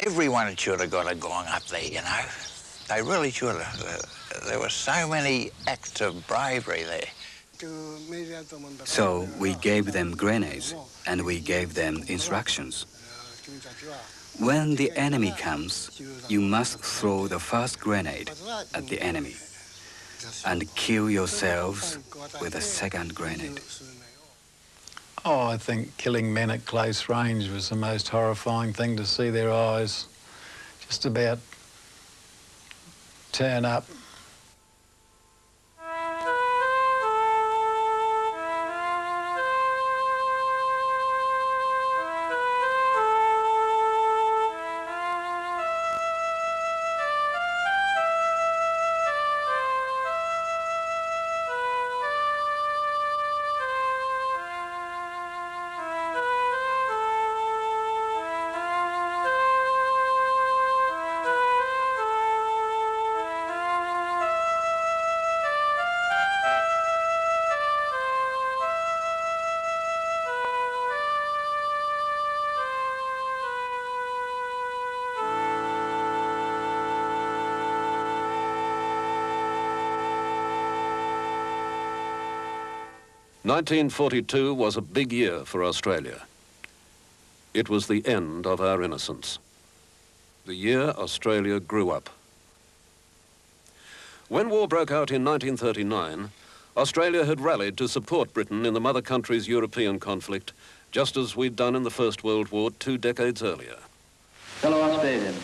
Everyone should have got a gong up there, you know. They really should have. There were so many acts of bravery there. So we gave them grenades and we gave them instructions. When the enemy comes, you must throw the first grenade at the enemy and kill yourselves with a second grenade. Oh, I think killing men at close range was the most horrifying thing, to see their eyes just about turn up. "1942 was a big year for Australia. It was the end of our innocence. The year Australia grew up. When war broke out in 1939, Australia had rallied to support Britain in the mother country's European conflict, just as we'd done in the First World War 2 decades earlier. Fellow Australians,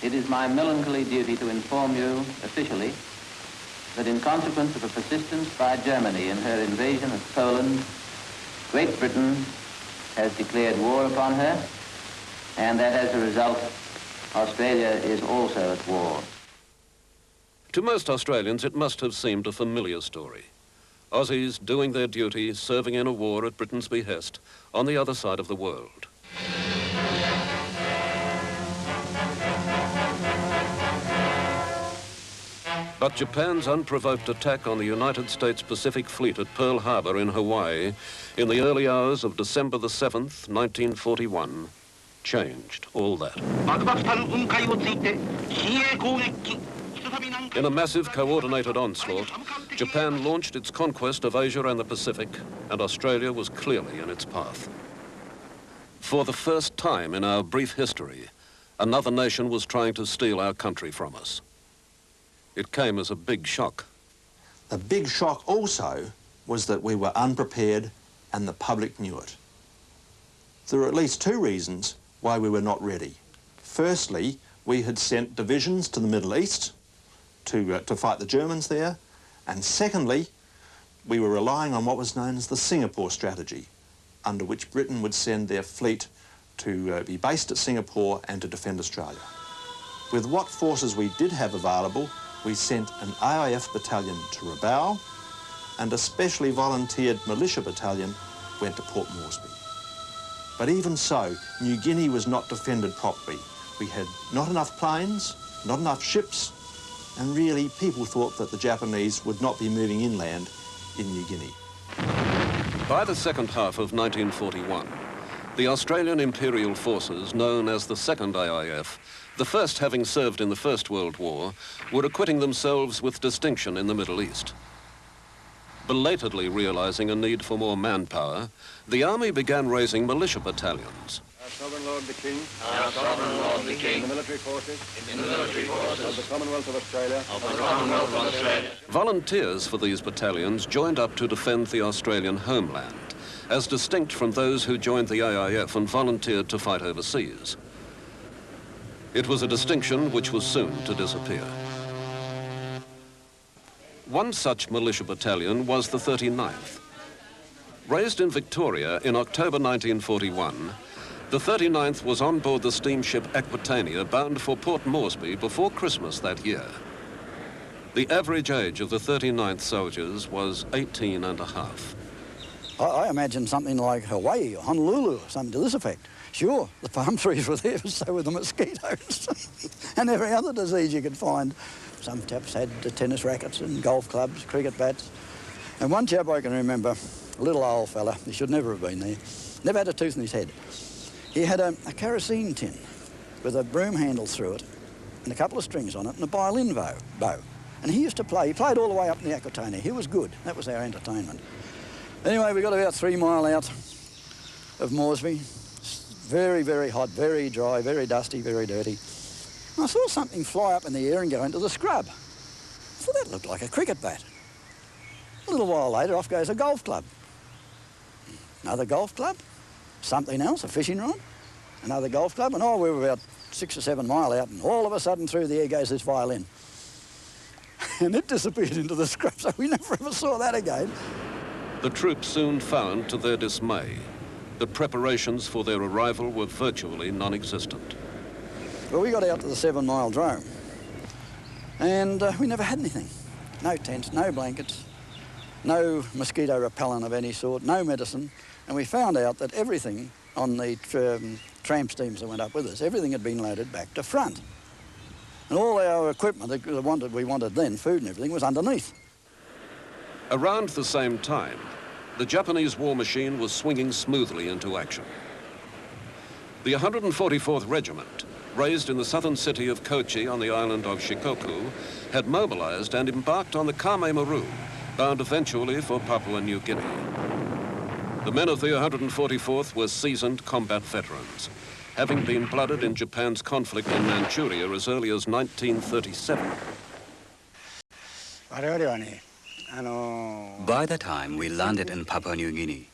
it is my melancholy duty to inform you officially that in consequence of a persistence by Germany in her invasion of Poland, Great Britain has declared war upon her, and that as a result, Australia is also at war. To most Australians, it must have seemed a familiar story. Aussies doing their duty, serving in a war at Britain's behest on the other side of the world. But Japan's unprovoked attack on the United States Pacific Fleet at Pearl Harbor in Hawaii in the early hours of December the 7th, 1941, changed all that. In a massive coordinated onslaught, Japan launched its conquest of Asia and the Pacific, and Australia was clearly in its path. For the first time in our brief history, another nation was trying to steal our country from us. It came as a big shock. The big shock also was that we were unprepared and the public knew it. There were at least two reasons why we were not ready. Firstly, we had sent divisions to the Middle East to fight the Germans there. And secondly, we were relying on what was known as the Singapore strategy, under which Britain would send their fleet to be based at Singapore and to defend Australia. With what forces we did have available, we sent an AIF battalion to Rabaul, and a specially volunteered militia battalion went to Port Moresby. But even so, New Guinea was not defended properly. We had not enough planes, not enough ships, and really people thought that the Japanese would not be moving inland in New Guinea. By the second half of 1941, the Australian Imperial Forces, known as the Second AIF, the first having served in the First World War, were acquitting themselves with distinction in the Middle East. Belatedly realizing a need for more manpower, the army began raising militia battalions. Our Sovereign Lord the King. Our Sovereign Lord the King. In the military forces. In the military forces. Of the Commonwealth of Australia. Of the Commonwealth of Australia. Volunteers for these battalions joined up to defend the Australian homeland, as distinct from those who joined the AIF and volunteered to fight overseas. It was a distinction which was soon to disappear. One such militia battalion was the 39th. Raised in Victoria in October 1941, the 39th was on board the steamship Aquitania bound for Port Moresby before Christmas that year. The average age of the 39th soldiers was 18 and a half. I imagine something like Hawaii or Honolulu or something to this effect. Sure, the palm trees were there, so were the mosquitoes and every other disease you could find. Some chaps had tennis rackets and golf clubs, cricket bats. And one chap I can remember, a little old fella, he should never have been there, never had a tooth in his head. He had a kerosene tin with a broom handle through it and a couple of strings on it and a violin bow. And he used to play. He played all the way up in the Aquitania. He was good. That was our entertainment. Anyway, we got about 3 miles out of Moresby. Very, very hot, very dry, very dusty, very dirty. And I saw something fly up in the air and go into the scrub. I thought that looked like a cricket bat. A little while later, off goes a golf club. Another golf club, something else, a fishing rod, another golf club, and we were about 6 or 7 miles out, and all of a sudden through the air goes this violin. And it disappeared into the scrub, so we never ever saw that again. The troops soon found, to their dismay, that preparations for their arrival were virtually non-existent. Well, we got out to the 7 Mile drome, and we never had anything. No tents, no blankets, no mosquito repellent of any sort, no medicine, and we found out that everything on the tram steams that went up with us, everything had been loaded back to front. And all our equipment that we wanted then, food and everything, was underneath. Around the same time, the Japanese war machine was swinging smoothly into action. The 144th Regiment, raised in the southern city of Kochi on the island of Shikoku, had mobilized and embarked on the Commemoration, bound eventually for Papua New Guinea. The men of the 144th were seasoned combat veterans, having been blooded in Japan's conflict in Manchuria as early as 1937. By the time we landed in Papua New Guinea,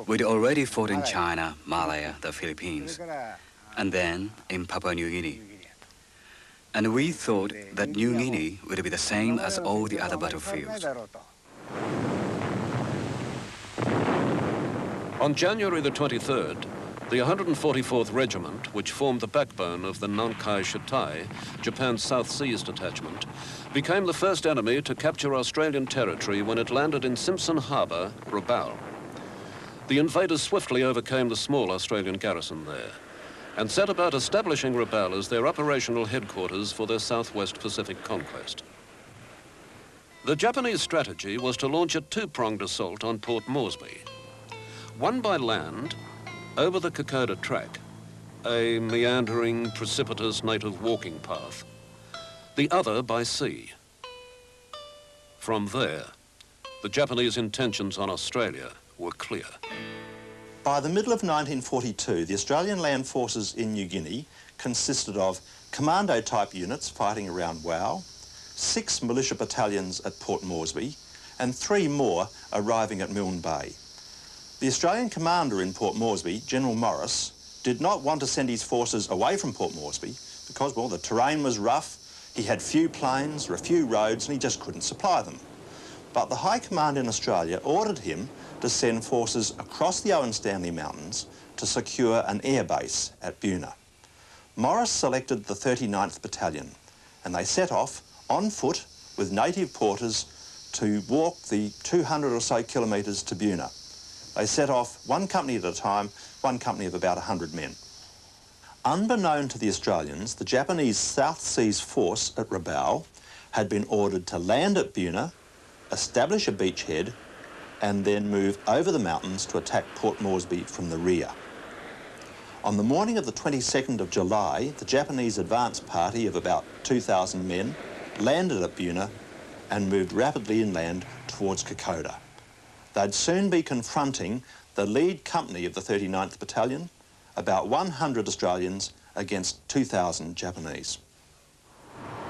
we'd already fought in China, Malaya, the Philippines, and then in Papua New Guinea. And we thought that New Guinea would be the same as all the other battlefields. On January the 23rd, the 144th Regiment, which formed the backbone of the Nankai Shitai, Japan's South Seas Detachment, became the first enemy to capture Australian territory when it landed in Simpson Harbour, Rabaul. The invaders swiftly overcame the small Australian garrison there and set about establishing Rabaul as their operational headquarters for their Southwest Pacific conquest. The Japanese strategy was to launch a two-pronged assault on Port Moresby. One by land, over the Kokoda track, a meandering, precipitous native walking path. The other by sea. From there, the Japanese intentions on Australia were clear. By the middle of 1942, the Australian land forces in New Guinea consisted of commando-type units fighting around Wau, 6 militia battalions at Port Moresby, and 3 more arriving at Milne Bay. The Australian commander in Port Moresby, General Morris, did not want to send his forces away from Port Moresby because, well, the terrain was rough, he had few planes or a few roads, and he just couldn't supply them. But the High Command in Australia ordered him to send forces across the Owen Stanley Mountains to secure an air base at Buna. Morris selected the 39th Battalion, and they set off on foot with native porters to walk the 200 or so kilometres to Buna. They set off 1 company at a time, 1 company of about 100 men. Unbeknown to the Australians, the Japanese South Seas Force at Rabaul had been ordered to land at Buna, establish a beachhead, and then move over the mountains to attack Port Moresby from the rear. On the morning of the 22nd of July, the Japanese advance party of about 2,000 men landed at Buna and moved rapidly inland towards Kokoda. They'd soon be confronting the lead company of the 39th Battalion, about 100 Australians against 2,000 Japanese.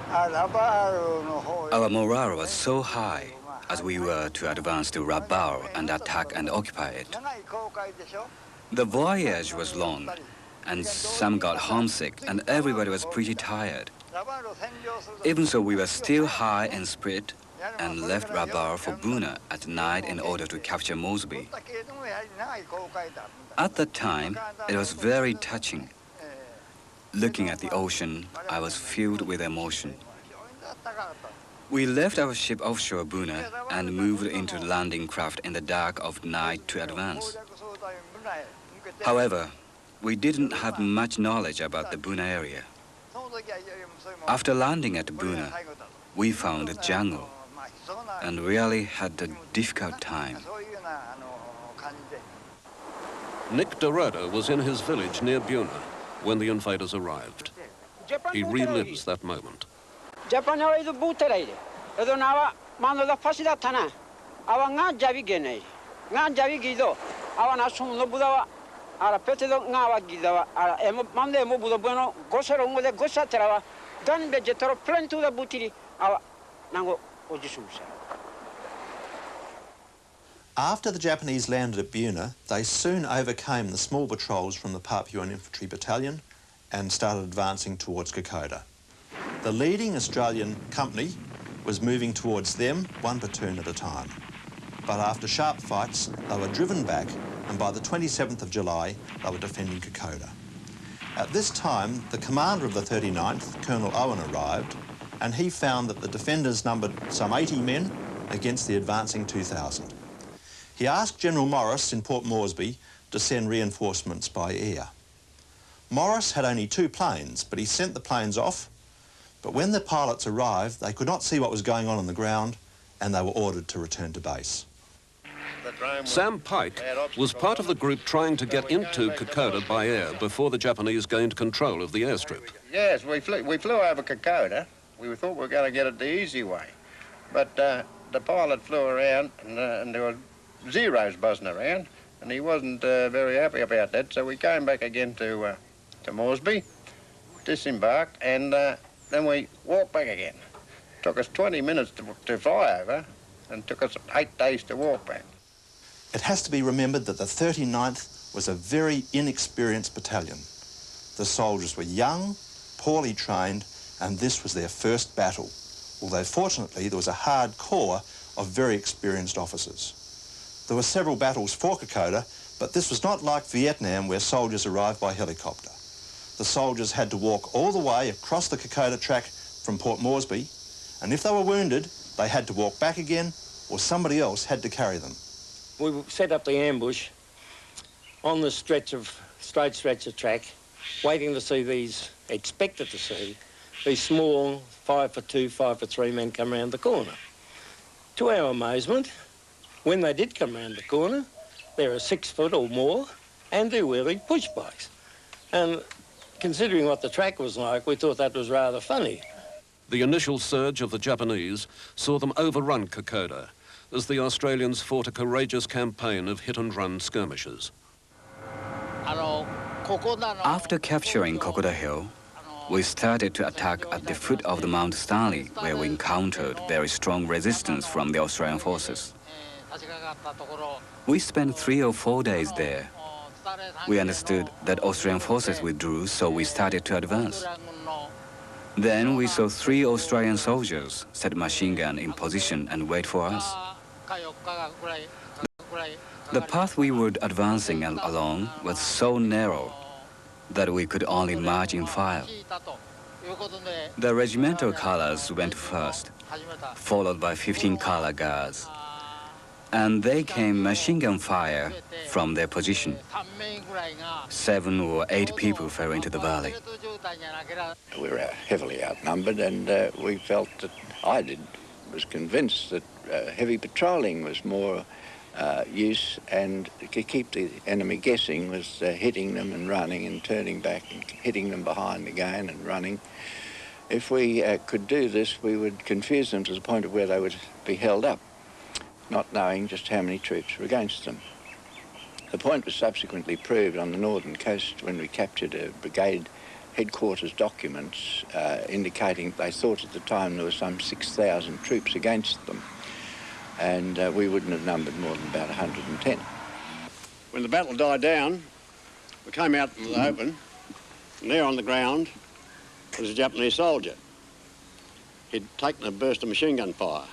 Our morale was so high as we were to advance to Rabaul and attack and occupy it. The voyage was long, and some got homesick, and everybody was pretty tired. Even so, we were still high in spirit and left Rabaul for Buna at night in order to capture Moresby. At that time, it was very touching. Looking at the ocean, I was filled with emotion. We left our ship offshore Buna and moved into landing craft in the dark of night to advance. However, we didn't have much knowledge about the Buna area. After landing at Buna, we found a jungle and really had a difficult time. Nick Dorada was in his village near Buna, when the invaders arrived. He relives that moment. After the Japanese landed at Buna, they soon overcame the small patrols from the Papuan Infantry Battalion and started advancing towards Kokoda. The leading Australian company was moving towards them, one platoon at a time. But after sharp fights, they were driven back, and by the 27th of July, they were defending Kokoda. At this time, the commander of the 39th, Colonel Owen, arrived, and he found that the defenders numbered some 80 men against the advancing 2,000. He asked General Morris in Port Moresby to send reinforcements by air. Morris had only 2 planes, but he sent the planes off. But when the pilots arrived, they could not see what was going on the ground, and they were ordered to return to base. Sam Pike was part of the group trying to get into Kokoda by air before the Japanese gained control of the airstrip. Yes, we flew over Kokoda. We thought we were going to get it the easy way. But the pilot flew around and there were Zeros buzzing around, and he wasn't very happy about that, so we came back again to Moresby, disembarked, and then we walked back again. Took us 20 minutes to fly over, and took us 8 days to walk back. It has to be remembered that the 39th was a very inexperienced battalion. The soldiers were young, poorly trained, and this was their first battle, although fortunately there was a hard core of very experienced officers. There were several battles for Kokoda, but this was not like Vietnam where soldiers arrived by helicopter. The soldiers had to walk all the way across the Kokoda track from Port Moresby, and if they were wounded, they had to walk back again, or somebody else had to carry them. We set up the ambush on the straight stretch of track, waiting to see expected to see these small 5 for 2, 5 for 3 men come round the corner. To our amazement, when they did come round the corner, there are 6 foot or more and they're wheeling push bikes. And considering what the track was like, we thought that was rather funny. The initial surge of the Japanese saw them overrun Kokoda as the Australians fought a courageous campaign of hit-and-run skirmishes. After capturing Kokoda Hill, we started to attack at the foot of the Mount Stanley, where we encountered very strong resistance from the Australian forces. We spent 3 or 4 days there. We understood that Australian forces withdrew, so we started to advance. Then we saw 3 Australian soldiers set machine gun in position and wait for us. The path we were advancing along was so narrow that we could only march in file. The regimental colors went first, followed by 15 color guards. And they came machine gun fire from their position. 7 or 8 people fell into the valley. We were heavily outnumbered, and we felt that was convinced that heavy patrolling was more use, and to keep the enemy guessing was hitting them and running and turning back and hitting them behind again and running. If we could do this, we would confuse them to the point of where they would be held up, not knowing just how many troops were against them. The point was subsequently proved on the northern coast when we captured a brigade headquarters documents indicating they thought at the time there were some 6,000 troops against them, and we wouldn't have numbered more than about 110. When the battle died down, we came out into the open, and there on the ground was a Japanese soldier. He'd taken a burst of machine gun fire.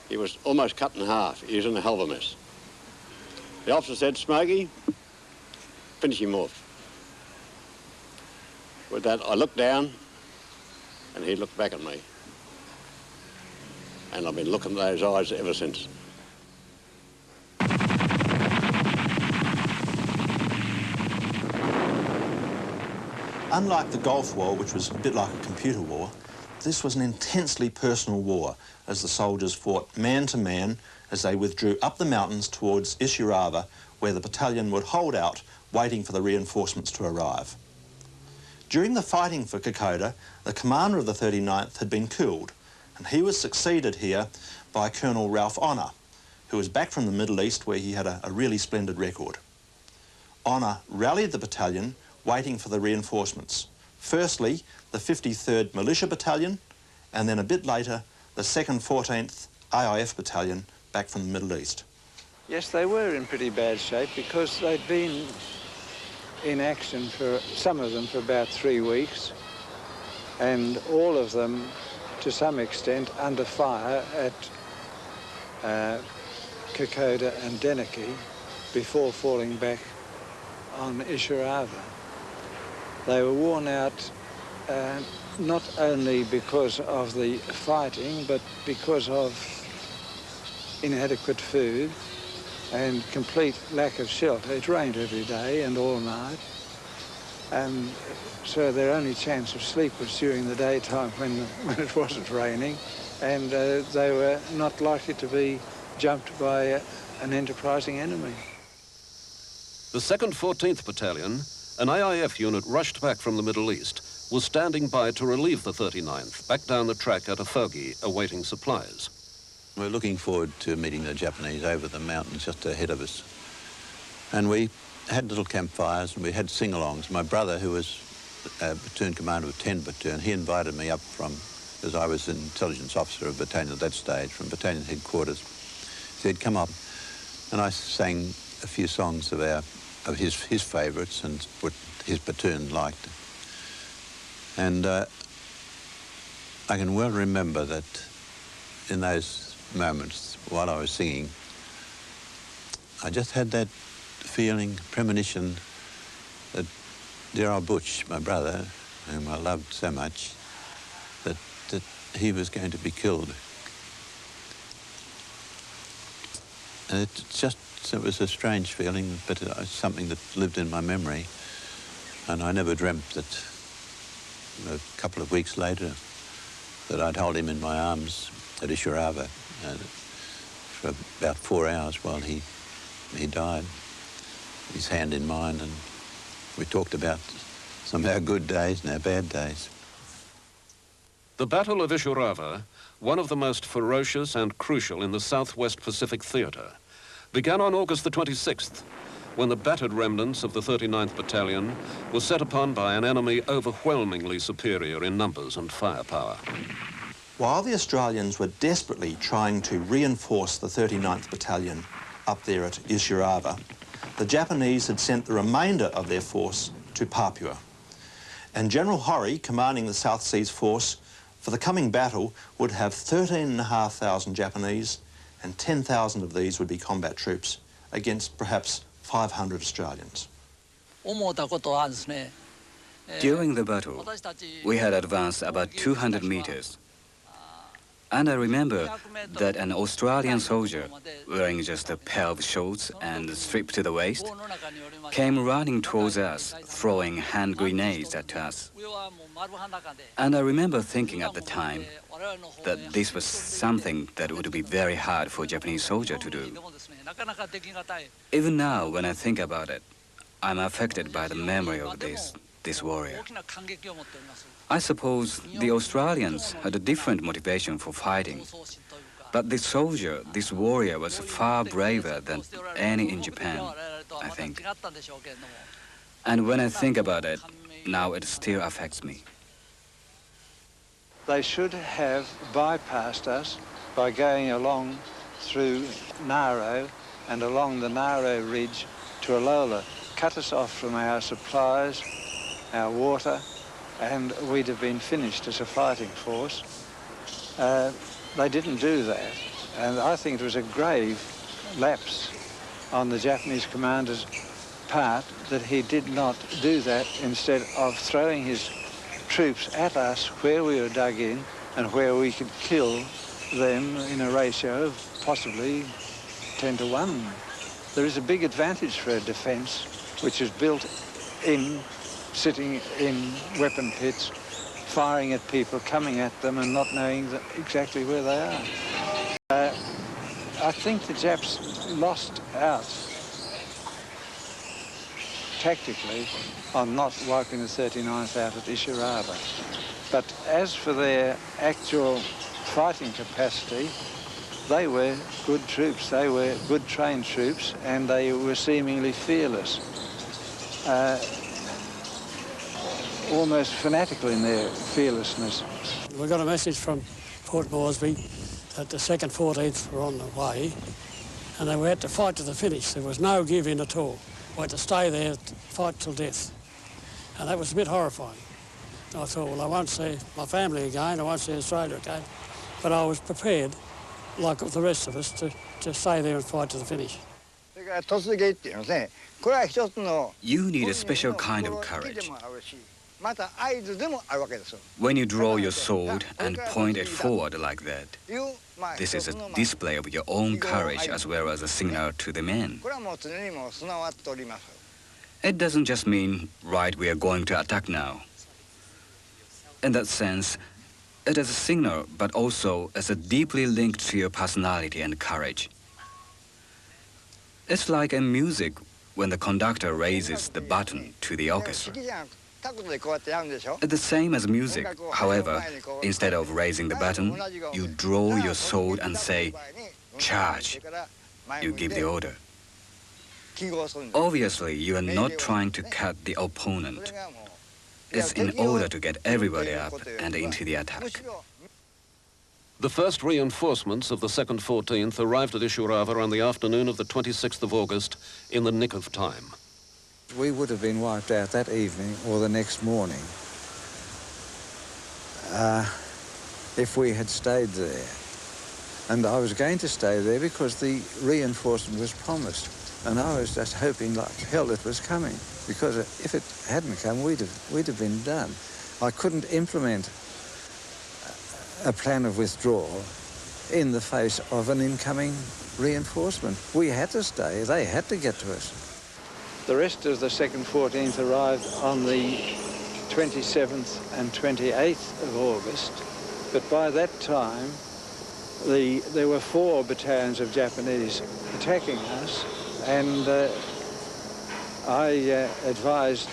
He was almost cut in half. He was in a hell of a mess. The officer said, "Smokey, finish him off." With that, I looked down, and he looked back at me. And I've been looking at those eyes ever since. Unlike the Gulf War, which was a bit like a computer war, this was an intensely personal war as the soldiers fought man to man as they withdrew up the mountains towards Isurava, where the battalion would hold out waiting for the reinforcements to arrive. During the fighting for Kokoda, the commander of the 39th had been killed, and he was succeeded here by Colonel Ralph Honour, who was back from the Middle East where he had a really splendid record. Honour rallied the battalion, waiting for the reinforcements. Firstly, the 53rd Militia Battalion, and then a bit later, the 2nd 14th AIF Battalion back from the Middle East. Yes, they were in pretty bad shape because they'd been in action for, some of them, for about 3 weeks, and all of them, to some extent, under fire at Kokoda and Deneki before falling back on Isurava. They were worn out not only because of the fighting, but because of inadequate food and complete lack of shelter. It rained every day and all night, and so their only chance of sleep was during the daytime when it wasn't raining, and they were not likely to be jumped by an enterprising enemy. The 2nd 14th Battalion, an AIF unit rushed back from the Middle East, was standing by to relieve the 39th back down the track at Afogi, awaiting supplies. We're looking forward to meeting the Japanese over the mountains just ahead of us. And we had little campfires and we had sing-alongs. My brother, who was a platoon commander of 10 Platoon, he invited me up from, because I was an intelligence officer of battalion at that stage, from battalion headquarters. He said, come up. And I sang a few songs of his favourites and what his platoon liked. And I can well remember that in those moments while I was singing, I just had that feeling, premonition that dear old Butch, my brother, whom I loved so much, that he was going to be killed. And it was a strange feeling, but it was something that lived in my memory. And I never dreamt that a couple of weeks later that I'd hold him in my arms at Isurava for about 4 hours while he died, his hand in mine, and we talked about some of our good days and our bad days. The Battle of Isurava, one of the most ferocious and crucial in the Southwest Pacific Theatre, began on August the 26th, when the battered remnants of the 39th Battalion were set upon by an enemy overwhelmingly superior in numbers and firepower. While the Australians were desperately trying to reinforce the 39th Battalion up there at Isurava, the Japanese had sent the remainder of their force to Papua. And General Horry, commanding the South Seas Force, for the coming battle would have 13,500 Japanese, and 10,000 of these would be combat troops against perhaps 500 Australians. During the battle, we had advanced about 200 meters. And I remember that an Australian soldier, wearing just a pair of shorts and stripped to the waist, came running towards us, throwing hand grenades at us. And I remember thinking at the time that this was something that would be very hard for a Japanese soldier to do. Even now, when I think about it, I'm affected by the memory of this warrior. I suppose the Australians had a different motivation for fighting, but this soldier, this warrior, was far braver than any in Japan, I think. And when I think about it, now it still affects me. They should have bypassed us by going along through Naro and along the Naro Ridge to Alola, cut us off from our supplies, our water, and we'd have been finished as a fighting force. They didn't do that, and I think it was a grave lapse on the Japanese commander's part that he did not do that instead of throwing his troops at us where we were dug in and where we could kill them in a ratio of possibly 10 to 1. There is a big advantage for a defence which is built in, sitting in weapon pits, firing at people, coming at them and not knowing exactly where they are. I think the Japs lost out tactically on not wiping the 39th out at Isurava. But as for their actual fighting capacity, they were good troops, they were good trained troops, and they were seemingly fearless. Almost fanatical in their fearlessness. We got a message from Port Moresby that the 2nd 14th were on the way, and they had to fight to the finish. There was no give-in at all. We had to stay there, fight till death. And that was a bit horrifying. I thought, well, I won't see my family again, I won't see Australia again. But I was prepared, like the rest of us, to stay there and fight to the finish. You need a special kind of courage. When you draw your sword and point it forward like that, this is a display of your own courage as well as a signal to the men. It doesn't just mean, right, we are going to attack now. In that sense, it is a signal, but also as a deeply linked to your personality and courage. It's like in music when the conductor raises the button to the orchestra. It's the same as music. However, instead of raising the button, you draw your sword and say, charge. You give the order. Obviously, you are not trying to cut the opponent. It's in order to get everybody up and into the attack. The first reinforcements of the 2nd 14th arrived at Isurava on the afternoon of the 26th of August in the nick of time. We would have been wiped out that evening or the next morning if we had stayed there. And I was going to stay there because the reinforcement was promised. And I was just hoping like hell it was coming, because if it hadn't come, we'd have been done. I couldn't implement a plan of withdrawal in the face of an incoming reinforcement. We had to stay, they had to get to us. The rest of the 2nd 14th arrived on the 27th and 28th of August, but by that time there were 4 battalions of Japanese attacking us, and I advised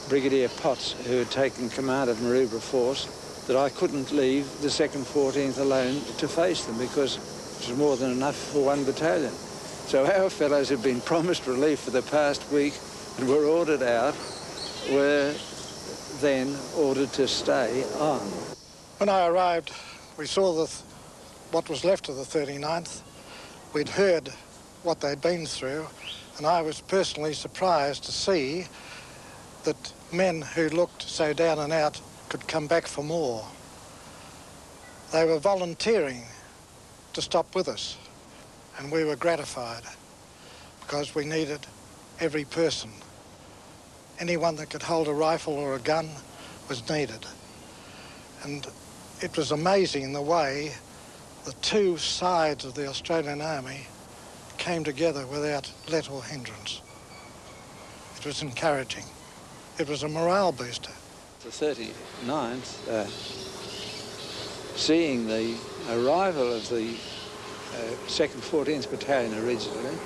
Brigadier Potts, who had taken command of Maroubra Force, that I couldn't leave the 2nd 14th alone to face them because it was more than enough for 1 battalion. So our fellows had been promised relief for the past week and were ordered out, were then ordered to stay on. When I arrived, we saw what was left of the 39th. We'd heard what they'd been through, and I was personally surprised to see that men who looked so down and out could come back for more. They were volunteering to stop with us, and we were gratified because we needed every person. Anyone that could hold a rifle or a gun was needed. And it was amazing the way the 2 sides of the Australian Army came together without let or hindrance. It was encouraging. It was a morale booster. The 39th, seeing the arrival of the 2nd 14th Battalion originally,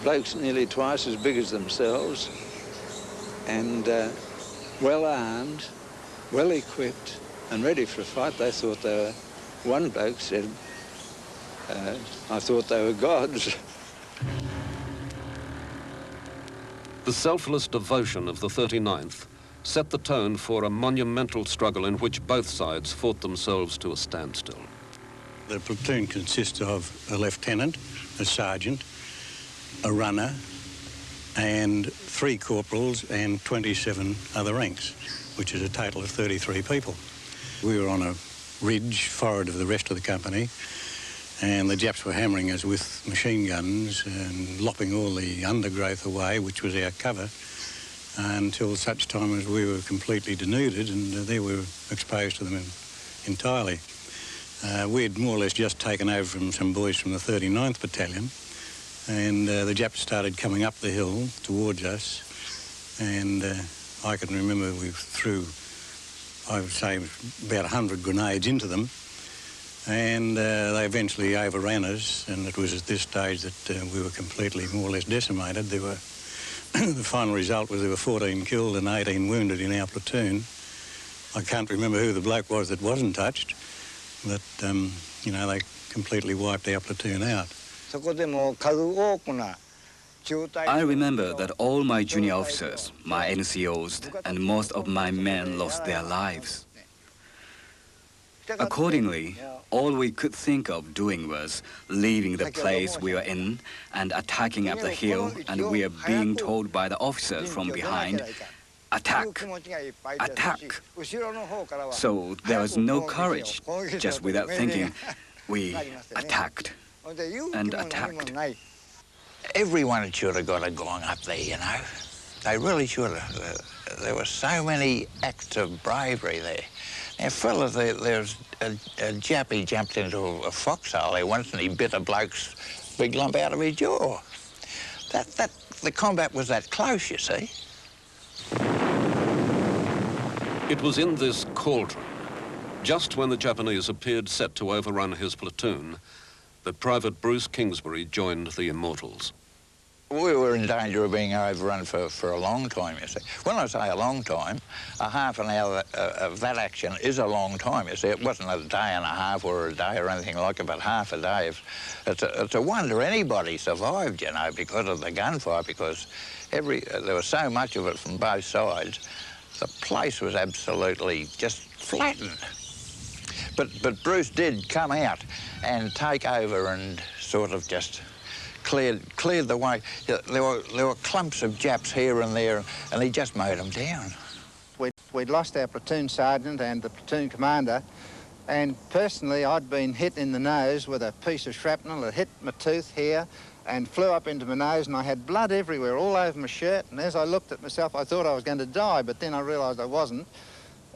blokes nearly twice as big as themselves, and well armed, well equipped, and ready for a fight. They thought they were, one bloke said, I thought they were gods. The selfless devotion of the 39th set the tone for a monumental struggle in which both sides fought themselves to a standstill. The platoon consists of a lieutenant, a sergeant, a runner, and 3 corporals and 27 other ranks, which is a total of 33 people. We were on a ridge forward of the rest of the company, and the Japs were hammering us with machine guns and lopping all the undergrowth away, which was our cover, until such time as we were completely denuded, and there we were exposed to them entirely. We'd more or less just taken over from some boys from the 39th Battalion, and the Japs started coming up the hill towards us, and I can remember we threw, I would say, about 100 grenades into them, and they eventually overran us, and it was at this stage that we were completely more or less decimated. There were the final result was there were 14 killed and 18 wounded in our platoon. I can't remember who the bloke was that wasn't touched, but, you know, they completely wiped our platoon out. I remember that all my junior officers, my NCOs, and most of my men lost their lives. Accordingly, all we could think of doing was leaving the place we were in and attacking up the hill, and we are being told by the officers from behind, attack, attack. So there was no courage. Just without thinking, we attacked and attacked. Everyone should have got a gong up there, you know. They really should have. There were so many acts of bravery there. Now, fella, there's a Jappy jumped into a foxhole there once and he bit a bloke's big lump out of his jaw. The combat was that close, you see. It was in this cauldron, just when the Japanese appeared set to overrun his platoon, that Private Bruce Kingsbury joined the Immortals. We were in danger of being overrun for a long time, you see. When I say a long time, a half an hour of that action is a long time, you see. It wasn't a day and a half or a day or anything like it, but half a day. It's a wonder anybody survived, you know, because of the gunfire, because there was so much of it from both sides. The place was absolutely just flattened. But Bruce did come out and take over and sort of just cleared the way. There were clumps of Japs here and there, and he just mowed them down. We'd lost our platoon sergeant and the platoon commander, and personally I'd been hit in the nose with a piece of shrapnel. It hit my tooth here and flew up into my nose, and I had blood everywhere, all over my shirt, and as I looked at myself I thought I was going to die, but then I realised I wasn't.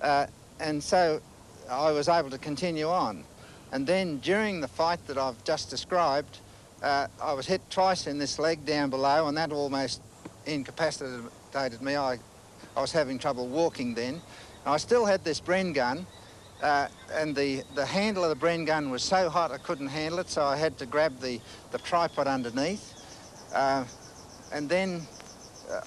And so I was able to continue on. And then during the fight that I've just described, I was hit twice in this leg down below, and that almost incapacitated me. I was having trouble walking then. I still had this Bren gun, and the handle of the Bren gun was so hot I couldn't handle it, so I had to grab the tripod underneath. And then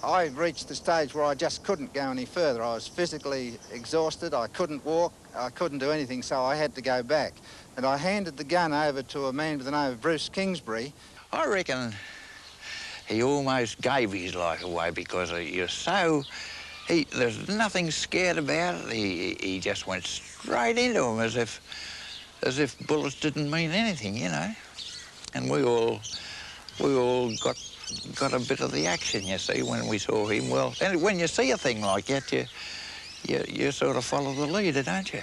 I reached the stage where I just couldn't go any further. I was physically exhausted, I couldn't walk, I couldn't do anything, so I had to go back. And I handed the gun over to a man by the name of Bruce Kingsbury. I reckon he almost gave his life away because you're so... there's nothing scared about it. He just went straight into him as if bullets didn't mean anything, you know. And we all got a bit of the action, you see, when we saw him. Well, and when you see a thing like that, you sort of follow the leader, don't you?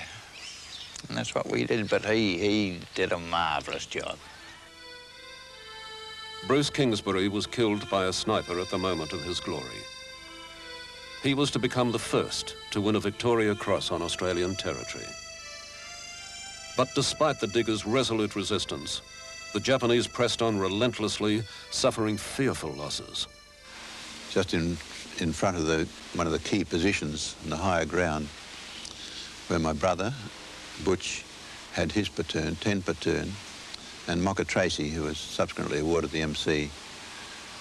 And that's what we did, but he did a marvellous job. Bruce Kingsbury was killed by a sniper at the moment of his glory. He was to become the first to win a Victoria Cross on Australian territory. But despite the diggers' resolute resistance, the Japanese pressed on relentlessly, suffering fearful losses. Just in front of one of the key positions in the higher ground, where my brother, Butch, had his platoon, 10 platoon, and Mocker Tracy, who was subsequently awarded the MC,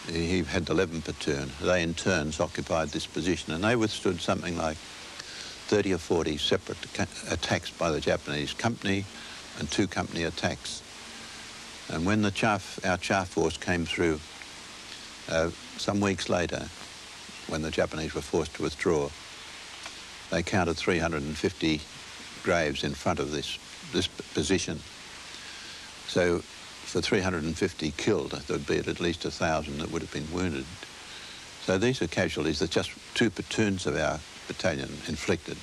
he had the 11 platoon. They in turns occupied this position, and they withstood something like 30 or 40 separate attacks by the Japanese company and 2 company attacks. And when our chaff force came through some weeks later, when the Japanese were forced to withdraw, they counted 350 graves in front of this position. So for 350 killed, there would be at least 1,000 that would have been wounded. So these are casualties that just 2 platoons of our battalion inflicted.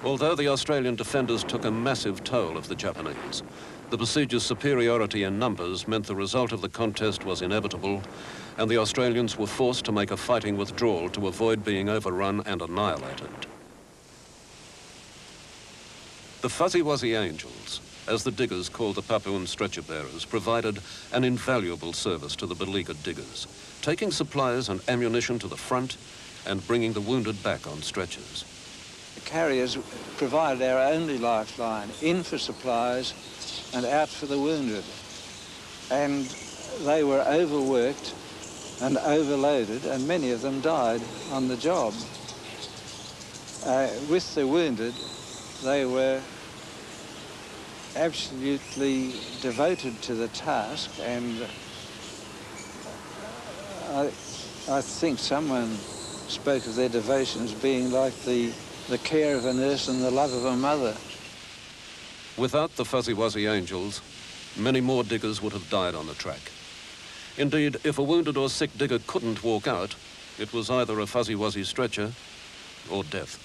Although the Australian defenders took a massive toll of the Japanese, the besiegers' superiority in numbers meant the result of the contest was inevitable, and the Australians were forced to make a fighting withdrawal to avoid being overrun and annihilated. The Fuzzy Wuzzy Angels, as the diggers called the Papuan stretcher bearers, provided an invaluable service to the beleaguered diggers, taking supplies and ammunition to the front and bringing the wounded back on stretchers. The carriers provided our only lifeline, in for supplies and out for the wounded. And they were overworked and overloaded, and many of them died on the job. With the wounded, they were absolutely devoted to the task, and I think someone spoke of their devotion as being like the care of a nurse and the love of a mother. Without the Fuzzy Wuzzy Angels, many more diggers would have died on the track. Indeed, if a wounded or sick digger couldn't walk out, it was either a Fuzzy Wuzzy stretcher or death.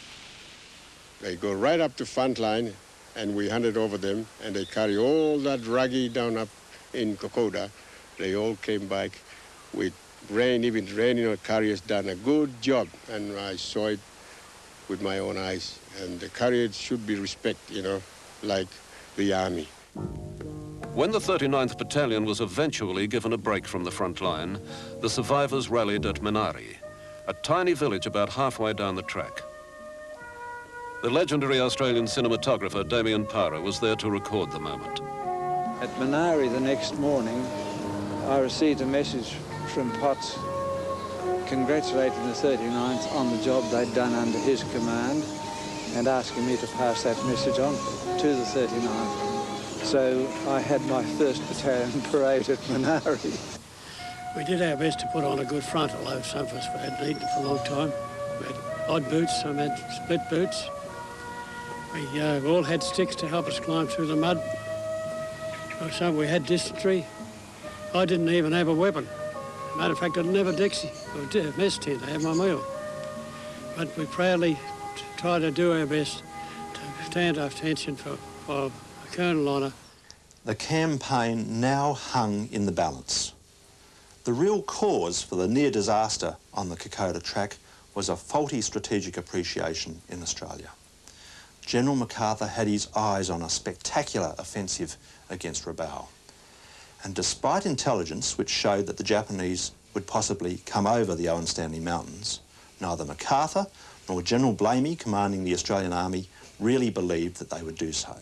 They go right up to front line, and we handed over them, and they carry all that raggy down up in Kokoda. They all came back with rain, even rain, you know, carriers done a good job, and I saw it with my own eyes. And the carriers should be respected, you know, like the army. When the 39th Battalion was eventually given a break from the front line, the survivors rallied at Minari, a tiny village about halfway down the track. The legendary Australian cinematographer Damien Parra was there to record the moment. At Minari the next morning, I received a message from Potts congratulating the 39th on the job they'd done under his command and asking me to pass that message on to the 39th. So I had my first battalion parade at Minari. We did our best to put on a good front, although some of us hadn't eaten for a long time. We had odd boots, some had split boots. We all had sticks to help us climb through the mud. Some we had dysentery. I didn't even have a weapon. Matter of fact, I didn't have a Dixie or a mess tin to have my meal. But we proudly tried to do our best to stand our attention for a colonel honour. The campaign now hung in the balance. The real cause for the near disaster on the Kokoda track was a faulty strategic appreciation in Australia. General MacArthur had his eyes on a spectacular offensive against Rabaul. And despite intelligence which showed that the Japanese would possibly come over the Owen Stanley Mountains, neither MacArthur nor General Blamey, commanding the Australian Army, really believed that they would do so.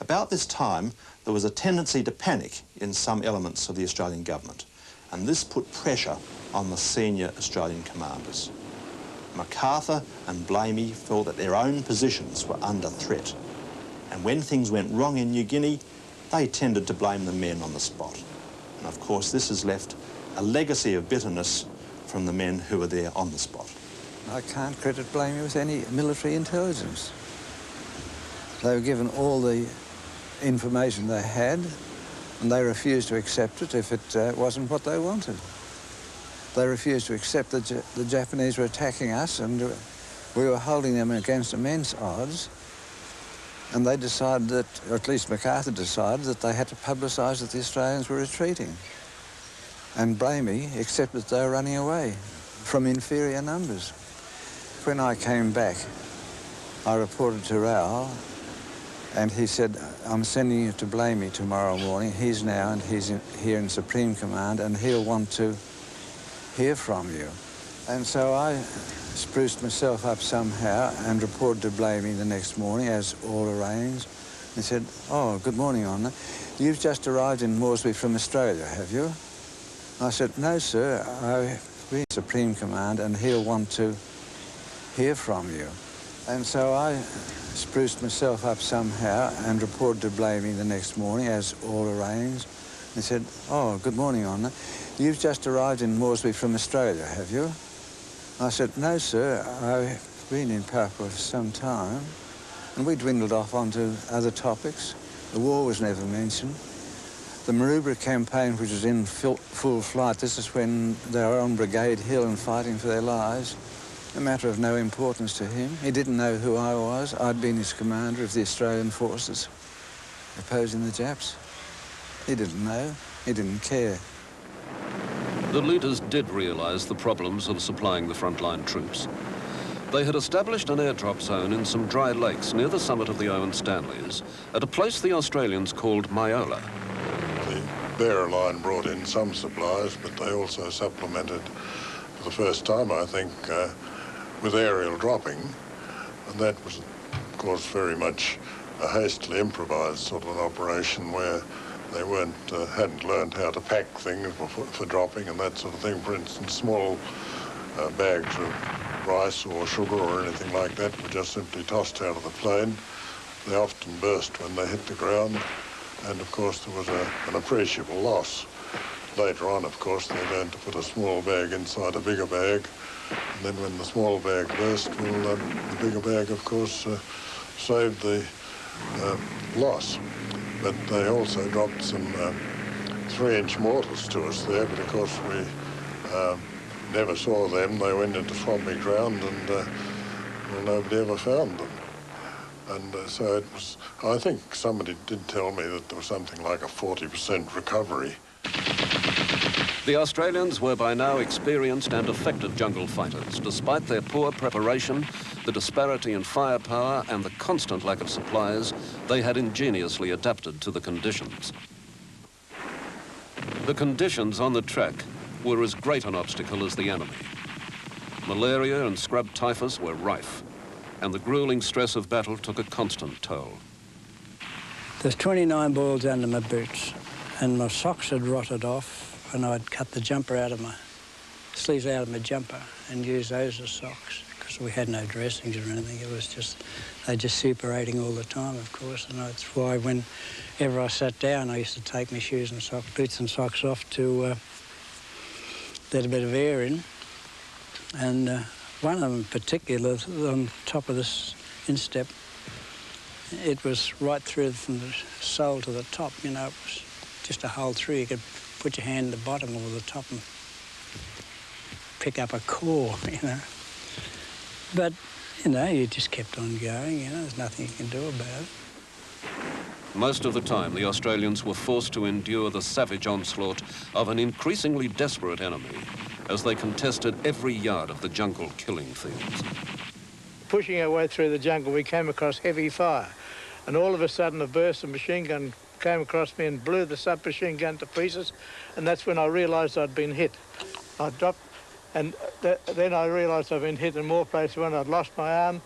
About this time, there was a tendency to panic in some elements of the Australian government, and this put pressure on the senior Australian commanders. MacArthur and Blamey felt that their own positions were under threat, and when things went wrong in New Guinea, they tended to blame the men on the spot. And of course, this has left a legacy of bitterness from the men who were there on the spot. I can't credit Blamey with any military intelligence. They were given all the information they had, and they refused to accept it if it wasn't what they wanted. They refused to accept that the Japanese were attacking us, and we were holding them against immense odds. And they decided that, or at least MacArthur decided, that they had to publicise that the Australians were retreating. And Blamey accepted that they were running away from inferior numbers. When I came back, I reported to Raoul, and he said, I'm sending you to Blamey tomorrow morning. He's now, and he's here in Supreme Command, and he'll want to hear from you. And so I spruced myself up somehow and reported to Blamey the next morning, as all arranged. He said, oh, good morning, Honor. You've just arrived in Moresby from Australia, have you? I said, no, sir. I've been Supreme Command, and he'll want to hear from you. And so I spruced myself up somehow and reported to Blamey the next morning, as all arranged. He said, oh, good morning, Honor. You've just arrived in Moresby from Australia, have you? I said, no, sir. I've been in Papua for some time. And we dwindled off onto other topics. The war was never mentioned. The Maroubra campaign, which was in full flight, this is when they were on Brigade Hill and fighting for their lives. A matter of no importance to him. He didn't know who I was. I'd been his commander of the Australian forces opposing the Japs. He didn't know. He didn't care. The leaders did realise the problems of supplying the frontline troops. They had established an airdrop zone in some dry lakes near the summit of the Owen Stanleys at a place the Australians called Myola. The bearer line brought in some supplies, but they also supplemented for the first time, I think, with aerial dropping. And that was, of course, very much a hastily improvised sort of an operation where they hadn't learned how to pack things for dropping and that sort of thing. For instance, small bags of rice or sugar or anything like that were just simply tossed out of the plane. They often burst when they hit the ground, and of course there was an appreciable loss. Later on, of course, they learned to put a small bag inside a bigger bag, and then when the small bag burst, well, the bigger bag, of course, saved the loss. But they also dropped some 3-inch mortars to us there, but of course we never saw them. They went into swampy ground and well, nobody ever found them. And so it was, I think somebody did tell me that there was something like a 40% recovery. The Australians were by now experienced and effective jungle fighters. Despite their poor preparation, the disparity in firepower and the constant lack of supplies, they had ingeniously adapted to the conditions. The conditions on the track were as great an obstacle as the enemy. Malaria and scrub typhus were rife, and the grueling stress of battle took a constant toll. There's 29 balls under my boots, and my socks had rotted off, and I'd cut the jumper out of my sleeves out of my jumper and use those as socks because we had no dressings or anything. It was just, they just suppurating all the time, of course, and that's why whenever I sat down, I used to take my shoes and socks, boots and socks off to let a bit of air in. And one of them in particular, on top of this instep, it was right through from the sole to the top, you know, it was just a hole through. You could put your hand at the bottom or the top and pick up a core, you know. But, you know, you just kept on going, you know, there's nothing you can do about it. Most of the time, the Australians were forced to endure the savage onslaught of an increasingly desperate enemy as they contested every yard of the jungle killing fields. Pushing our way through the jungle, we came across heavy fire, and all of a sudden a burst of machine gun came across me and blew the submachine gun to pieces, and that's when I realised I'd been hit. I dropped, and then I realised I'd been hit in more places when I'd lost my arm,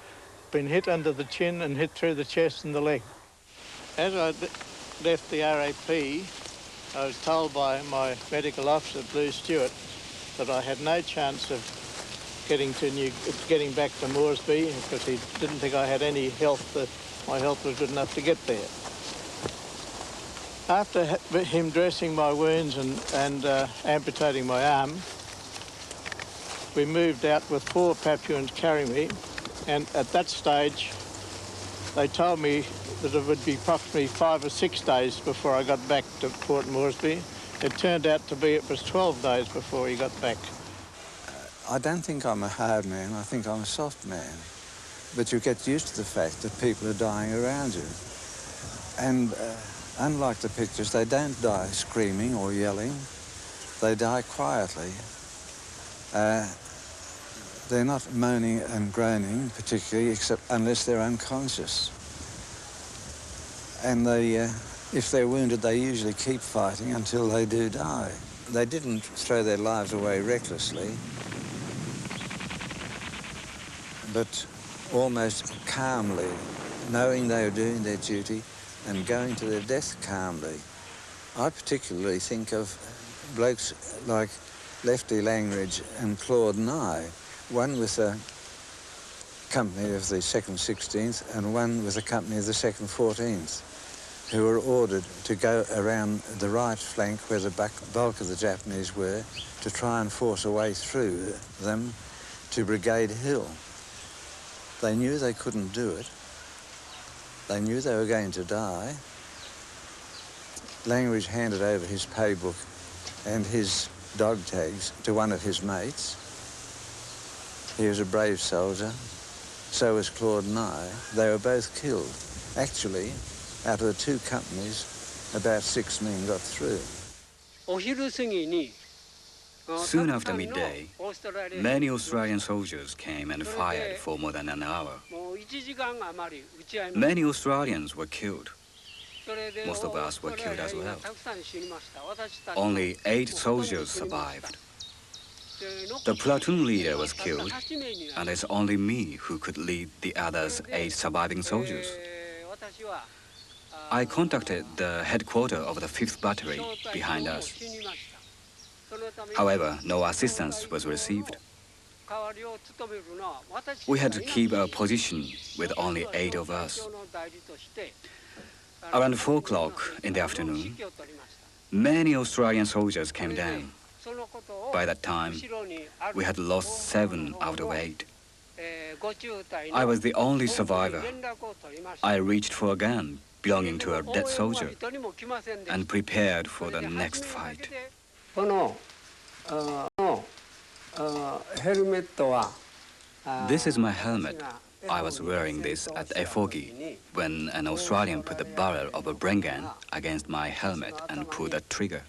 been hit under the chin and hit through the chest and the leg. As I left the RAP, I was told by my medical officer, Blue Stewart, that I had no chance of getting back to Moresby because he didn't think I had any health, that my health was good enough to get there. After him dressing my wounds and amputating my arm, we moved out with 4 Papuans carrying me, and at that stage they told me that it would be approximately 5 or 6 days before I got back to Port Moresby. It turned out to be it was 12 days before he got back. I don't think I'm a hard man, I think I'm a soft man. But you get used to the fact that people are dying around you. And unlike the pictures, they don't die screaming or yelling. They die quietly. They're not moaning and groaning particularly, except unless they're unconscious. And if they're wounded, they usually keep fighting until they do die. They didn't throw their lives away recklessly, but almost calmly, knowing they were doing their duty and going to their death calmly. I particularly think of blokes like Lefty Langridge and Claude Nye, one with a company of the 2nd 16th and one with a company of the 2nd 14th, who were ordered to go around the right flank where the bulk of the Japanese were to try and force a way through them to Brigade Hill. They knew they couldn't do it. They knew they were going to die. Langridge handed over his pay book and his dog tags to one of his mates. He was a brave soldier. So was Claude Nye. They were both killed. Actually, out of the 2 companies, about 6 men got through. Soon after midday, many Australian soldiers came and fired for more than an hour. Many Australians were killed. Most of us were killed as well. Only 8 soldiers survived. The platoon leader was killed, and it's only me who could lead the other 8 surviving soldiers. I contacted the headquarters of the 5th Battery behind us. However, no assistance was received. We had to keep our position with only 8 of us. Around 4 o'clock in the afternoon, many Australian soldiers came down. By that time, we had lost 7 out of 8. I was the only survivor. I reached for a gun belonging to a dead soldier and prepared for the next fight. This is my helmet. I was wearing this at Efogi when an Australian put the barrel of a brain gun against my helmet and pulled the trigger.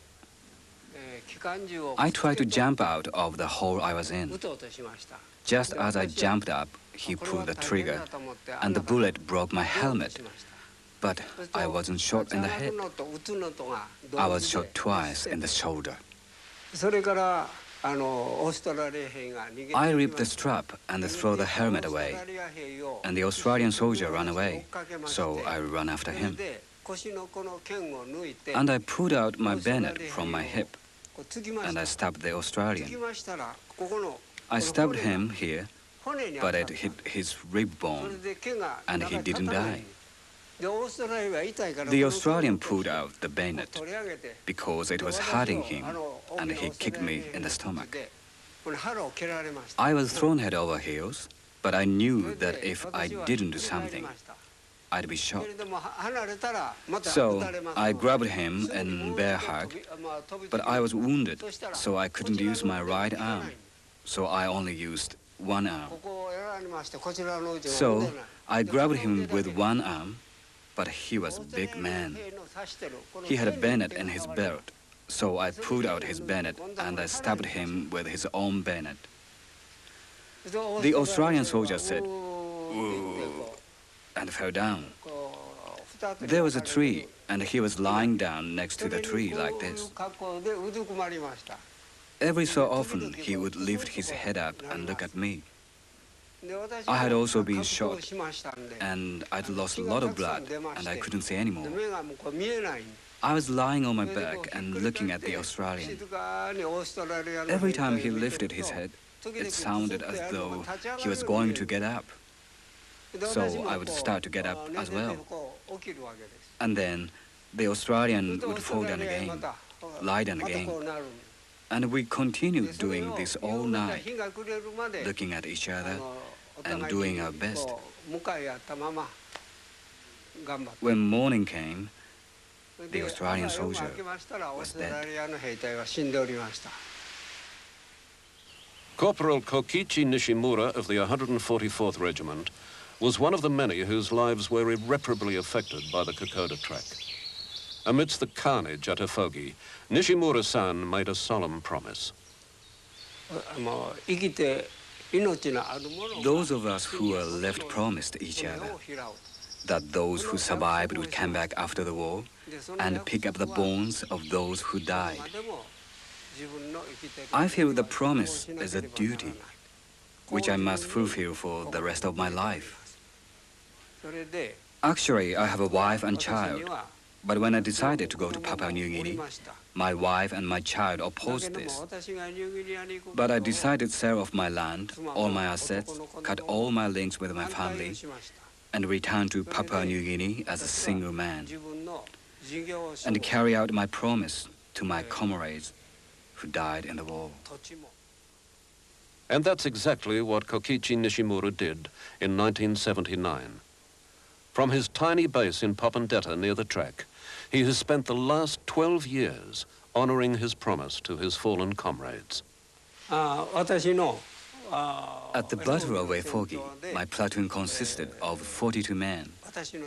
I tried to jump out of the hole I was in. Just as I jumped up, he pulled the trigger and the bullet broke my helmet. But I wasn't shot in the head. I was shot twice in the shoulder. I ripped the strap and threw the helmet away, and the Australian soldier ran away, so I ran after him. And I pulled out my bayonet from my hip, and I stabbed the Australian. I stabbed him here, but it hit his rib bone, and he didn't die. The Australian pulled out the bayonet because it was hurting him, and he kicked me in the stomach. I was thrown head over heels, but I knew that if I didn't do something, I'd be shot. So I grabbed him in bear hug, but I was wounded, so I couldn't use my right arm, so I only used one arm. So I grabbed him with one arm, but he was a big man. He had a bayonet in his belt, so I pulled out his bayonet and I stabbed him with his own bayonet. The Australian soldier said, "Ooh," and fell down. There was a tree, and he was lying down next to the tree like this. Every so often, he would lift his head up and look at me. I had also been shot, and I'd lost a lot of blood, and I couldn't see anymore. I was lying on my back and looking at the Australian. Every time he lifted his head, it sounded as though he was going to get up. So I would start to get up as well. And then the Australian would fall down again, lie down again. And we continued doing this all night, looking at each other and doing our best. When morning came, the Australian soldier was dead. Corporal Kokichi Nishimura of the 144th Regiment was one of the many whose lives were irreparably affected by the Kokoda track. Amidst the carnage at Efogi, Nishimura-san made a solemn promise. Those of us who were left promised each other that those who survived would come back after the war and pick up the bones of those who died. I feel the promise is a duty, which I must fulfill for the rest of my life. Actually, I have a wife and child, but when I decided to go to Papua New Guinea, my wife and my child opposed this. But I decided to sell off my land, all my assets, cut all my links with my family, and return to Papua New Guinea as a single man, and carry out my promise to my comrades who died in the war. And that's exactly what Kokichi Nishimura did in 1979. From his tiny base in Popondetta near the track, he has spent the last 12 years honoring his promise to his fallen comrades. At the Battle of Efogi, my platoon consisted of 42 men.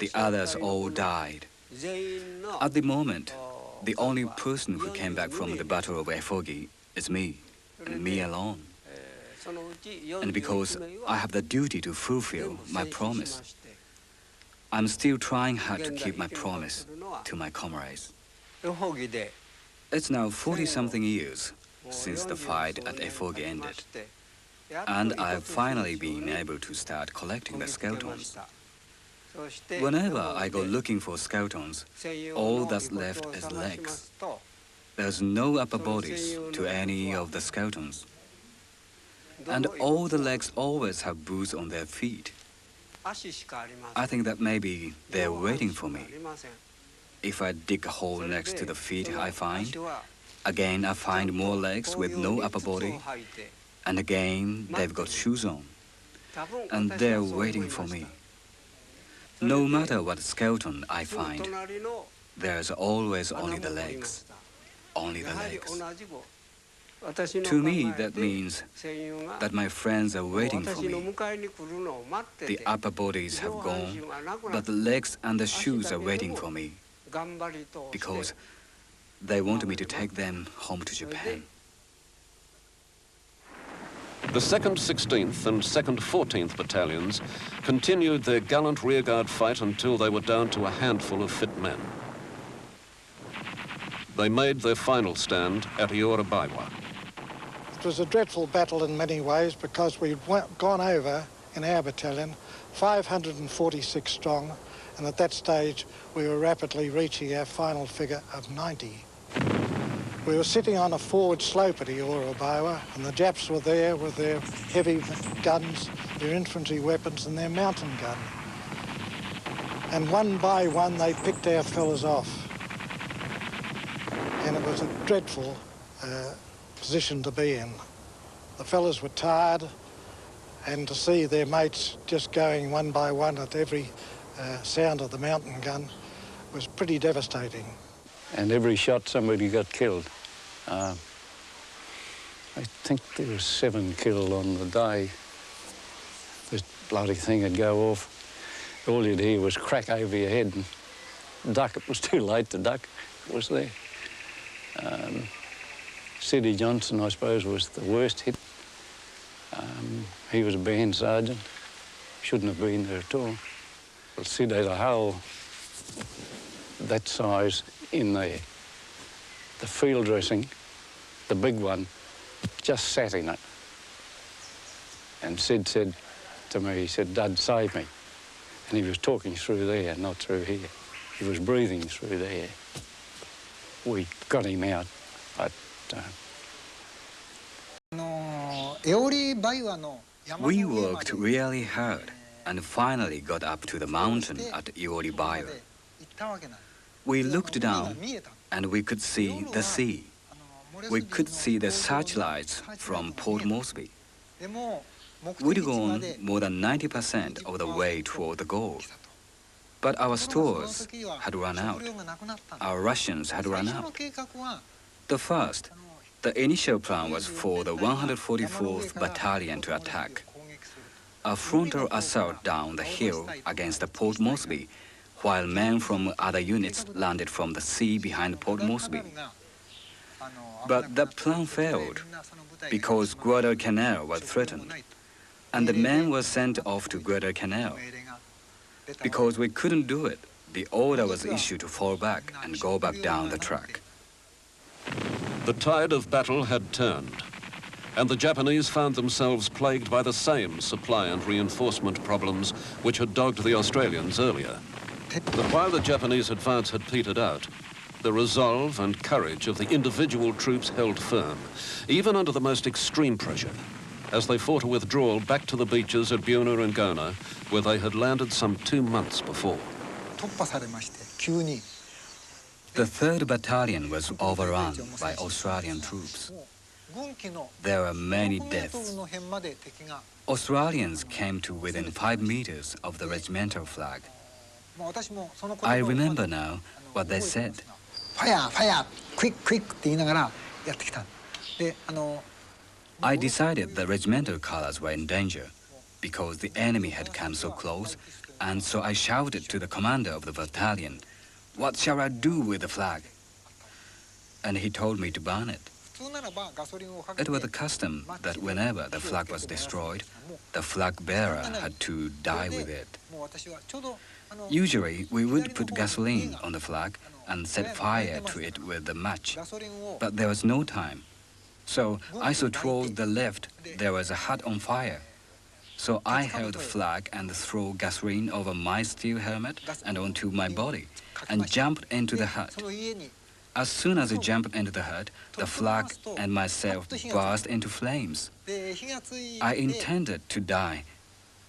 The others all died. At the moment, the only person who came back from the Battle of Efogi is me, and me alone. And because I have the duty to fulfill my promise, I'm still trying hard to keep my promise to my comrades. It's now 40-something years since the fight at Efogi ended, and I've finally been able to start collecting the skeletons. Whenever I go looking for skeletons, all that's left is legs. There's no upper bodies to any of the skeletons. And all the legs always have boots on their feet. I think that maybe they're waiting for me. If I dig a hole next to the feet I find, again I find more legs with no upper body, and again they've got shoes on. And they're waiting for me. No matter what skeleton I find, there's always only the legs. Only the legs. To me, that means that my friends are waiting for me. The upper bodies have gone, but the legs and the shoes are waiting for me because they want me to take them home to Japan. The 2nd 16th and 2nd 14th Battalions continued their gallant rearguard fight until they were down to a handful of fit men. They made their final stand at Isurava. It was a dreadful battle in many ways because we'd gone over, in our battalion, 546 strong, and at that stage we were rapidly reaching our final figure of 90. We were sitting on a forward slope at Isurava, and the Japs were there with their heavy guns, their infantry weapons and their mountain gun. And one by one they picked our fellas off. And it was a dreadful position to be in. The fellas were tired, and to see their mates just going one by one at every sound of the mountain gun was pretty devastating. And every shot somebody got killed. I think there were 7 killed on the day. This bloody thing would go off. All you'd hear was crack over your head and duck. It was too late to duck. It was there. Sidney Johnson, I suppose, was the worst hit. He was a band sergeant. Shouldn't have been there at all. Sid had a hole that size in there. The field dressing, the big one, just sat in it. And Sid said to me, he said, "Dad, save me." And he was talking through there, not through here. He was breathing through there. We got him out, but... We worked really hard and finally got up to the mountain at Isurava. We looked down and we could see the sea. We could see the searchlights from Port Moresby. We'd gone more than 90% of the way toward the goal. But our stores had run out. Our rations had run out. The initial plan was for the 144th Battalion to attack. A frontal assault down the hill against the Port Moresby, while men from other units landed from the sea behind Port Moresby. But that plan failed because Guadalcanal was threatened, and the men were sent off to Guadalcanal. Because we couldn't do it, the order was issued to fall back and go back down the track. The tide of battle had turned, and the Japanese found themselves plagued by the same supply and reinforcement problems which had dogged the Australians earlier. But while the Japanese advance had petered out, the resolve and courage of the individual troops held firm, even under the most extreme pressure, as they fought a withdrawal back to the beaches at Buna and Gona, where they had landed some 2 months before. The 3rd Battalion was overrun by Australian troops. There were many deaths. Australians came to within 5 meters of the regimental flag. I remember now what they said. Fire, fire, quick, quick, I decided the regimental colors were in danger because the enemy had come so close, and so I shouted to the commander of the battalion, "What shall I do with the flag?" And he told me to burn it. It was a custom that whenever the flag was destroyed, the flag bearer had to die with it. Usually, we would put gasoline on the flag and set fire to it with the match, but there was no time. So I saw toward the left there was a hut on fire. So I held the flag and threw gasoline over my steel helmet and onto my body and jumped into the hut. As soon as I jumped into the hut, the flag and myself burst into flames. I intended to die,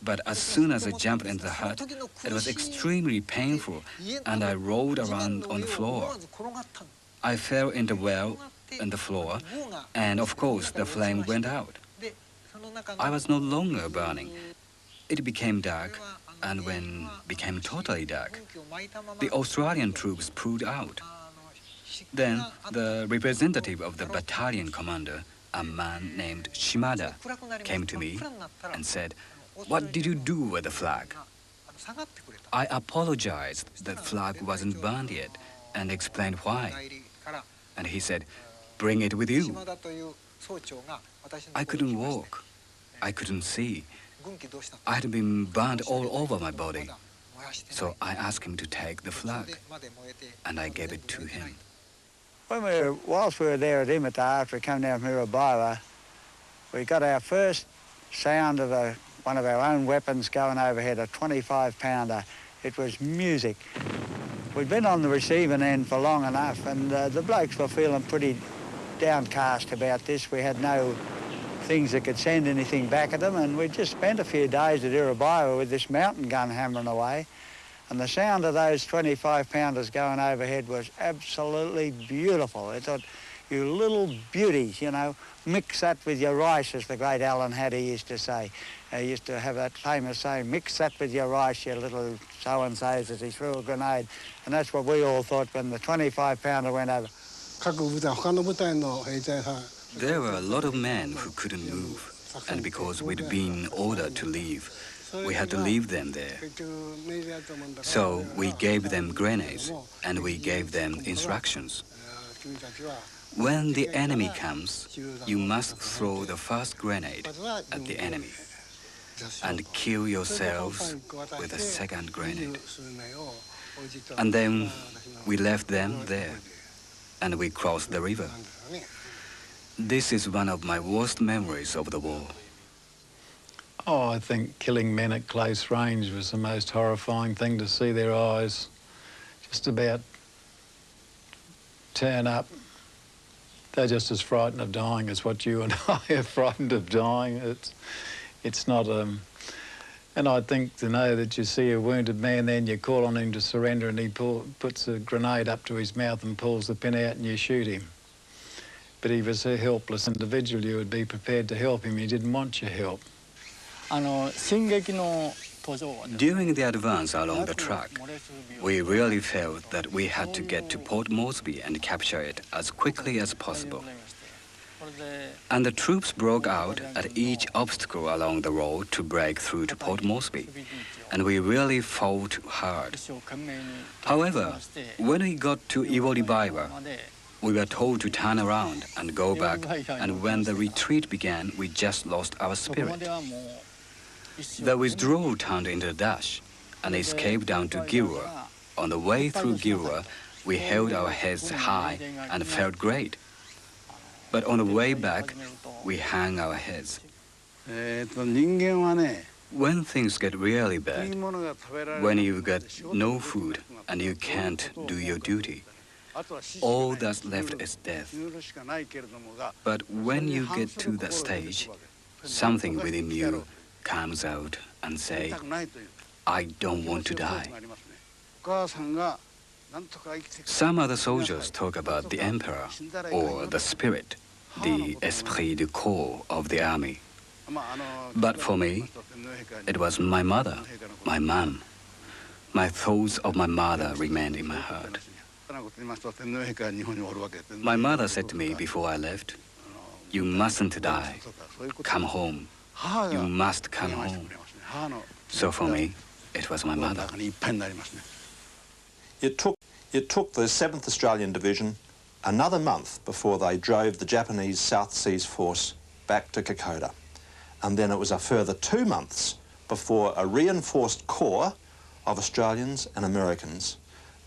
but as soon as I jumped into the hut, it was extremely painful and I rolled around on the floor. I fell in the well on the floor and of course the flame went out. I was no longer burning. It became dark, and when it became totally dark, the Australian troops pulled out. Then the representative of the battalion commander, a man named Shimada, came to me and said, "What did you do with the flag?" I apologized that flag wasn't burned yet and explained why. And he said, "Bring it with you." I couldn't walk. I couldn't see. I had been burned all over my body. So I asked him to take the flag, and I gave it to him. Whilst we were there at Imata, after we came down from Isurava, we got our first sound of one of our own weapons going overhead, a 25-pounder. It was music. We'd been on the receiving end for long enough, and the blokes were feeling pretty downcast about this. We had no things that could send anything back at them, and we just spent a few days at Isurava with this mountain gun hammering away, and the sound of those 25-pounders going overhead was absolutely beautiful. I thought, you little beauties, you know, mix that with your rice, as the great Alan Hattie used to say. He used to have that famous saying, "Mix that with your rice, you little so-and-sos," as he threw a grenade. And that's what we all thought when the 25-pounder went over. There were a lot of men who couldn't move, and because we'd been ordered to leave, we had to leave them there. So we gave them grenades, and we gave them instructions. When the enemy comes, you must throw the first grenade at the enemy and kill yourselves with the second grenade. And then we left them there, and we crossed the river. This is one of my worst memories of the war. Oh, I think killing men at close range was the most horrifying thing, to see their eyes just about turn up. They're just as frightened of dying as what you and I are frightened of dying. It's not and I think to know that you see a wounded man, then you call on him to surrender, and he puts a grenade up to his mouth and pulls the pin out and you shoot him. But he was a helpless individual. You would be prepared to help him. He didn't want your help. During the advance along the track, we really felt that we had to get to Port Moresby and capture it as quickly as possible. And the troops broke out at each obstacle along the road to break through to Port Moresby, and we really fought hard. However, when we got to Isurava, we were told to turn around and go back, and when the retreat began, we just lost our spirit. The withdrawal turned into a dash and escape down to Guinea. On the way through Guinea, we held our heads high and felt great. But on the way back, we hung our heads. When things get really bad, when you get no food and you can't do your duty, all that's left is death. But when you get to that stage, something within you comes out and say, "I don't want to die." Some other soldiers talk about the emperor or the spirit, the esprit de corps of the army. But for me, it was my mother, my mum. My thoughts of my mother remained in my heart. My mother said to me before I left, "You mustn't die. Come home. You must come home." So for me, it was my mother. It took the 7th Australian Division another month before they drove the Japanese South Seas Force back to Kokoda. And then it was a further 2 months before a reinforced corps of Australians and Americans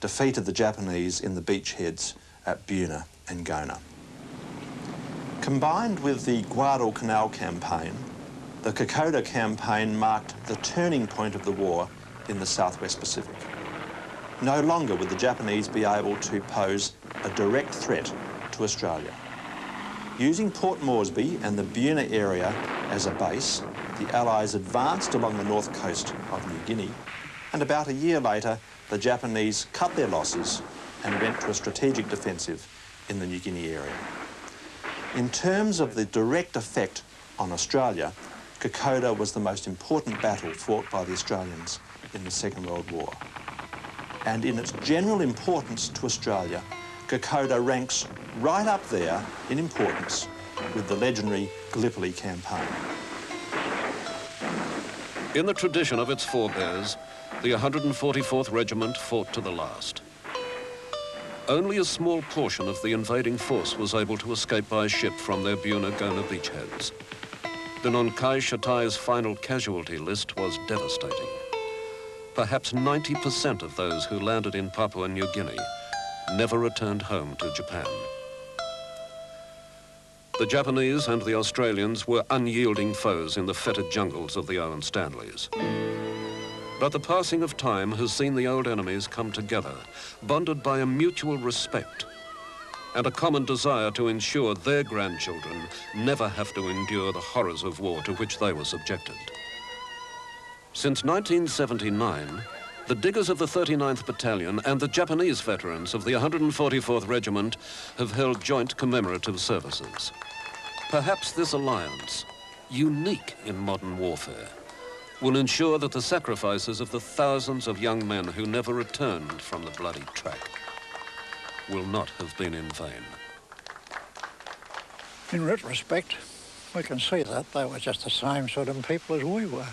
defeated the Japanese in the beachheads at Buna and Guinea. Combined with the Guadalcanal campaign, The Kokoda campaign marked the turning point of the war in the Southwest Pacific. No longer would the Japanese be able to pose a direct threat to Australia. Using Port Moresby and the Buna area as a base, the Allies advanced along the north coast of New Guinea, and about a year later, the Japanese cut their losses and went to a strategic defensive in the New Guinea area. In terms of the direct effect on Australia, Kokoda was the most important battle fought by the Australians in the Second World War. And in its general importance to Australia, Kokoda ranks right up there in importance with the legendary Gallipoli campaign. In the tradition of its forebears, the 144th Regiment fought to the last. Only a small portion of the invading force was able to escape by ship from their Buna-Gona beachheads. The Nonkai Shatai's final casualty list was devastating. Perhaps 90% of those who landed in Papua New Guinea never returned home to Japan. The Japanese and the Australians were unyielding foes in the fetid jungles of the Owen Stanleys. But the passing of time has seen the old enemies come together, bonded by a mutual respect and a common desire to ensure their grandchildren never have to endure the horrors of war to which they were subjected. Since 1979, the diggers of the 39th Battalion and the Japanese veterans of the 144th Regiment have held joint commemorative services. Perhaps this alliance, unique in modern warfare, will ensure that the sacrifices of the thousands of young men who never returned from the bloody track will not have been in vain. In retrospect, we can see that they were just the same sort of people as we were.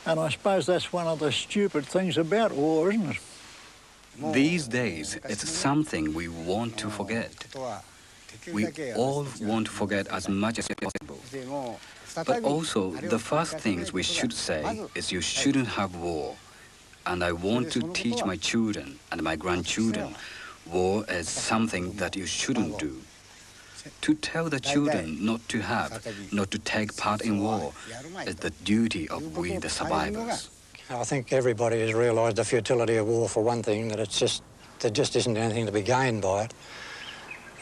And I suppose that's one of the stupid things about war, isn't it? These days, it's something we want to forget. We all want to forget as much as possible. But also, the first things we should say is you shouldn't have war. And I want to teach my children and my grandchildren war is something that you shouldn't do. To tell the children not to take part in war is the duty of we, the survivors. I think everybody has realised the futility of war for one thing, that there just isn't anything to be gained by it.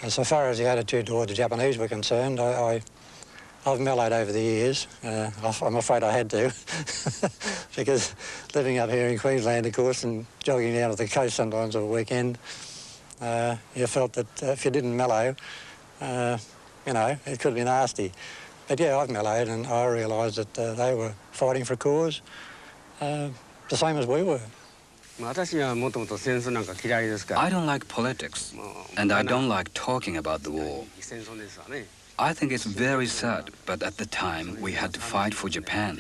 And so far as the attitude toward the Japanese were concerned, I've mellowed over the years. I'm afraid I had to, because living up here in Queensland, of course, and jogging down to the coast sometimes on a weekend, you felt that if you didn't mellow, you know, it could be nasty. But yeah, I've mellowed, and I realised that they were fighting for a cause, the same as we were. I don't like politics, and I don't like talking about the war. I think it's very sad, but at the time we had to fight for Japan.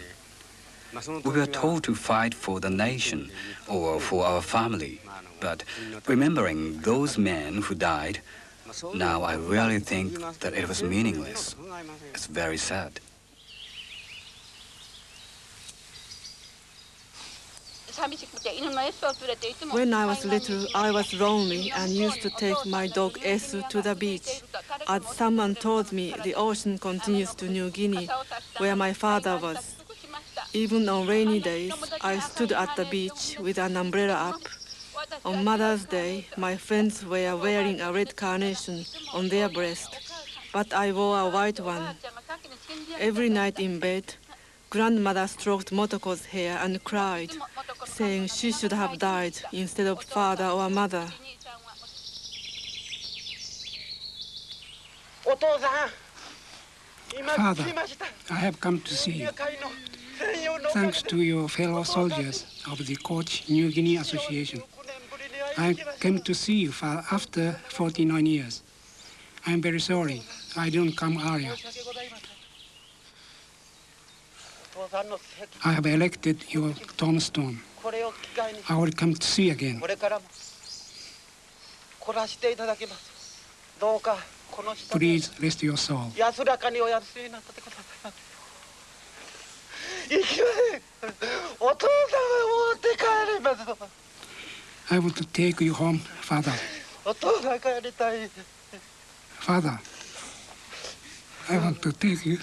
We were told to fight for the nation or for our family, but remembering those men who died, now I really think that it was meaningless. It's very sad. When I was little, I was lonely and used to take my dog Esu to the beach. As someone told me, the ocean continues to New Guinea, where my father was. Even on rainy days, I stood at the beach with an umbrella up. On Mother's Day, my friends were wearing a red carnation on their breast, but I wore a white one. Every night in bed, grandmother stroked Motoko's hair and cried, saying she should have died instead of father or mother. Father, I have come to see you. Thanks to your fellow soldiers of the Koch New Guinea Association, I came to see you after 49 years. I am very sorry I didn't come earlier. I have erected your tombstone. I will come to see you again. Please rest your soul. I want to take you home, Father. Father, I want to take you